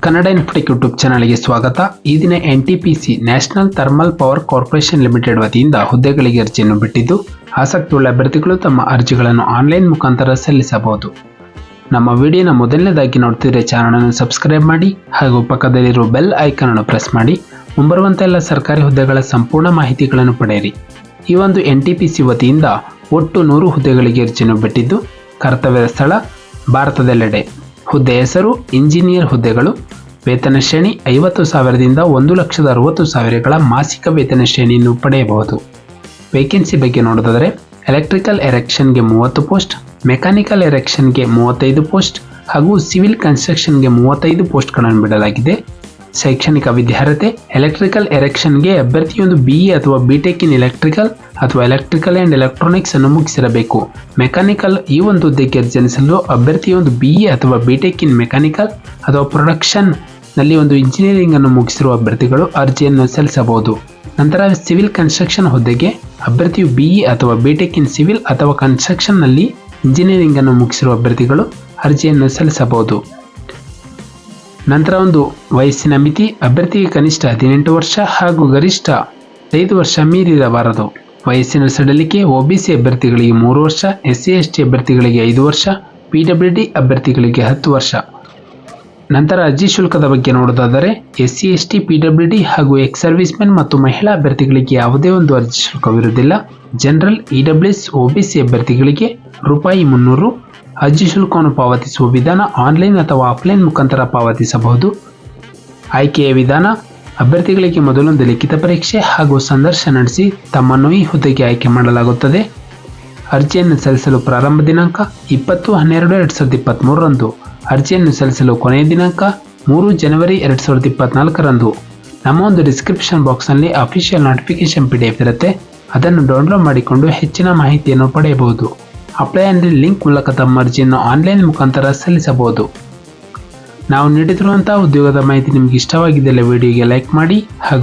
Kannada Infotech YouTube ಚಾನಲ್ಗೆ ಸ್ವಾಗತ. ಈ ದಿನ NTPC national thermal power corporation limited ವತಿಯಿಂದ ಹುದ್ದೆಗಳಿಗೆ ಅರ್ಜಿಯನ್ನು ಬಿಟ್ಟಿದ್ದು, ಆಸಕ್ತಿಯುಳ್ಳ ಅಭ್ಯರ್ಥಿಗಳು ತಮ್ಮ ಅರ್ಜಿಗಳನ್ನು ಆನ್ಲೈನ್ ಮುಖಾಂತರ ಸಲ್ಲಿಸಬಹುದು. ನಮ್ಮ ವಿಡಿಯೋನ ಮೊದಲನೇದಾಗಿ ನೋಡ್ತಿದ್ರೆ ಚಾನಲನ್ನು ಸಬ್ಸ್ಕ್ರೈಬ್ ಮಾಡಿ ಹಾಗೂ ಪಕ್ಕದಲ್ಲಿರುವ ಬೆಲ್ ಐಕಾನ್ ಅನ್ನು ಪ್ರೆಸ್ ಮಾಡಿ ಮುಂಬರುವಂಥ ಎಲ್ಲ ಸರ್ಕಾರಿ ಹುದ್ದೆಗಳ ಸಂಪೂರ್ಣ ಮಾಹಿತಿಗಳನ್ನು ಪಡೆಯಿರಿ. ಈ ಒಂದು NTPC ವತಿಯಿಂದ ಒಟ್ಟು 100 ಹುದ್ದೆಗಳಿಗೆ ಅರ್ಜಿಯನ್ನು ಬಿಟ್ಟಿದ್ದು, ಕರ್ತವ್ಯದ ಸ್ಥಳ ಭಾರತದೆಲ್ಲೆಡೆ. ಹುದ್ದೆ ಹೆಸರು ಇಂಜಿನಿಯರ್ ಹುದ್ದೆಗಳು. ವೇತನ ಶ್ರೇಣಿ 50,000ದಿಂದ 1,60,000ಗಳ ಮಾಸಿಕ ವೇತನ ಶ್ರೇಣಿಯನ್ನು ಪಡೆಯಬಹುದು. ವೇಕೆನ್ಸಿ ಬಗ್ಗೆ ನೋಡೋದಾದರೆ ಎಲೆಕ್ಟ್ರಿಕಲ್ ಎರೆಕ್ಷನ್ಗೆ 30 ಪೋಸ್ಟ್, ಮೆಕ್ಯಾನಿಕಲ್ ಎರೆಕ್ಷನ್ಗೆ 35 ಪೋಸ್ಟ್ ಹಾಗೂ ಸಿವಿಲ್ ಕನ್ಸ್ಟ್ರಕ್ಷನ್ಗೆ 35 ಪೋಸ್ಟ್ಗಳನ್ನು ಬಿಡಲಾಗಿದೆ. ಶೈಕ್ಷಣಿಕ ವಿದ್ಯಾರ್ಹತೆ ಎಲೆಕ್ಟ್ರಿಕಲ್ ಎರೆಕ್ಷನ್ಗೆ ಅಭ್ಯರ್ಥಿಯೊಂದು BE ಅಥವಾ BTech ಇನ್ ಎಲೆಕ್ಟ್ರಿಕಲ್ ಅಥವಾ ಎಲೆಕ್ಟ್ರಿಕಲ್ ಆ್ಯಂಡ್ ಎಲೆಕ್ಟ್ರಾನಿಕ್ಸ್ ಅನ್ನು ಮುಗಿಸಿರಬೇಕು. ಮೆಕ್ಯಾನಿಕಲ್ ಈ ಒಂದು ಹುದ್ದೆಗೆ ಅರ್ಜಿ ಸಲ್ಲಿಸಲು ಅಭ್ಯರ್ಥಿಯೊಂದು BE ಅಥವಾ BTech ಇನ್ ಮೆಕ್ಯಾನಿಕಲ್ ಅಥವಾ ಪ್ರೊಡಕ್ಷನ್ ನಲ್ಲಿ ಒಂದು ಇಂಜಿನಿಯರಿಂಗ್ ಅನ್ನು ಮುಗಿಸಿರುವ ಅಭ್ಯರ್ಥಿಗಳು ಅರ್ಜಿಯನ್ನು ಸಲ್ಲಿಸಬಹುದು. ನಂತರ ಸಿವಿಲ್ ಕನ್ಸ್ಟ್ರಕ್ಷನ್ ಹುದ್ದೆಗೆ ಅಭ್ಯರ್ಥಿಯು BE ಅಥವಾ BTech ಇನ್ ಸಿವಿಲ್ ಅಥವಾ ಕನ್ಸ್ಟ್ರಕ್ಷನ್ ನಲ್ಲಿ ಇಂಜಿನಿಯರಿಂಗ್ ಅನ್ನು ಮುಗಿಸಿರುವ ಅಭ್ಯರ್ಥಿಗಳು ಅರ್ಜಿಯನ್ನು ಸಲ್ಲಿಸಬಹುದು. ನಂತರ ಒಂದು ವಯಸ್ಸಿನ ಮಿತಿ ಅಭ್ಯರ್ಥಿಗೆ ಕನಿಷ್ಠ 18 ವರ್ಷ ಹಾಗೂ ಗರಿಷ್ಠ 5 ವರ್ಷ ಮೀರಿರಬಾರದು. ವಯಸ್ಸಿನ ಸಡಿಲಿಕೆ OBC ಅಭ್ಯರ್ಥಿಗಳಿಗೆ 3 ವರ್ಷ, SC/ST ಅಭ್ಯರ್ಥಿಗಳಿಗೆ 5 ವರ್ಷ, PWD ಅಭ್ಯರ್ಥಿಗಳಿಗೆ 10 ವರ್ಷ. ನಂತರ ಅರ್ಜಿ ಶುಲ್ಕದ ಬಗ್ಗೆ ನೋಡೋದಾದರೆ SC/ST, PWD ಹಾಗೂ ಎಕ್ಸ್ ಸರ್ವಿಸ್ ಮೆನ್ ಮತ್ತು ಮಹಿಳಾ ಅಭ್ಯರ್ಥಿಗಳಿಗೆ ಯಾವುದೇ ಒಂದು ಅರ್ಜಿ ಶುಲ್ಕವಿರುವುದಿಲ್ಲ. ಜನರಲ್, EWS, OBC ಅಭ್ಯರ್ಥಿಗಳಿಗೆ ₹300. ಅರ್ಜಿ ಶುಲ್ಕವನ್ನು ಪಾವತಿಸುವ ವಿಧಾನ ಆನ್ಲೈನ್ ಅಥವಾ ಆಫ್ಲೈನ್ ಮುಖಾಂತರ ಪಾವತಿಸಬಹುದು. ಆಯ್ಕೆಯ ವಿಧಾನ ಅಭ್ಯರ್ಥಿಗಳಿಗೆ ಮೊದಲೊಂದು ಲಿಖಿತ ಪರೀಕ್ಷೆ ಹಾಗೂ ಸಂದರ್ಶನ ನಡೆಸಿ ತಮ್ಮನ್ನು ಈ ಹುದ್ದೆಗೆ ಆಯ್ಕೆ ಮಾಡಲಾಗುತ್ತದೆ. ಅರ್ಜಿಯನ್ನು ಸಲ್ಲಿಸಲು ಪ್ರಾರಂಭ ದಿನಾಂಕ 20/12/2023ರಂದು. ಅರ್ಜಿಯನ್ನು ಸಲ್ಲಿಸಲು ಕೊನೆಯ ದಿನಾಂಕ 3 ಜನವರಿ 2024ರಂದು. ನಮ್ಮ ಒಂದು ಡಿಸ್ಕ್ರಿಪ್ಷನ್ ಬಾಕ್ಸ್ನಲ್ಲಿ ಅಫಿಷಿಯಲ್ ನೋಟಿಫಿಕೇಶನ್ PDF ಇರುತ್ತೆ, ಅದನ್ನು ಡೌನ್ಲೋಡ್ ಮಾಡಿಕೊಂಡು ಹೆಚ್ಚಿನ ಮಾಹಿತಿಯನ್ನು ಪಡೆಯಬಹುದು. ಅಪ್ಲೈ ಅಂದರೆ ಲಿಂಕ್ ಮೂಲಕ ತಮ್ಮ ಅರ್ಜಿಯನ್ನು ಆನ್ಲೈನ್ ಮುಖಾಂತರ ಸಲ್ಲಿಸಬಹುದು. ನಾವು ನೀಡಿರುವಂತಹ ಉದ್ಯೋಗದ ಮಾಹಿತಿ ನಿಮಗೆ ಇಷ್ಟವಾಗಿದ್ದಲ್ಲಿ ವಿಡಿಯೋಗೆ ಲೈಕ್ ಮಾಡಿ ಹಾಗೂ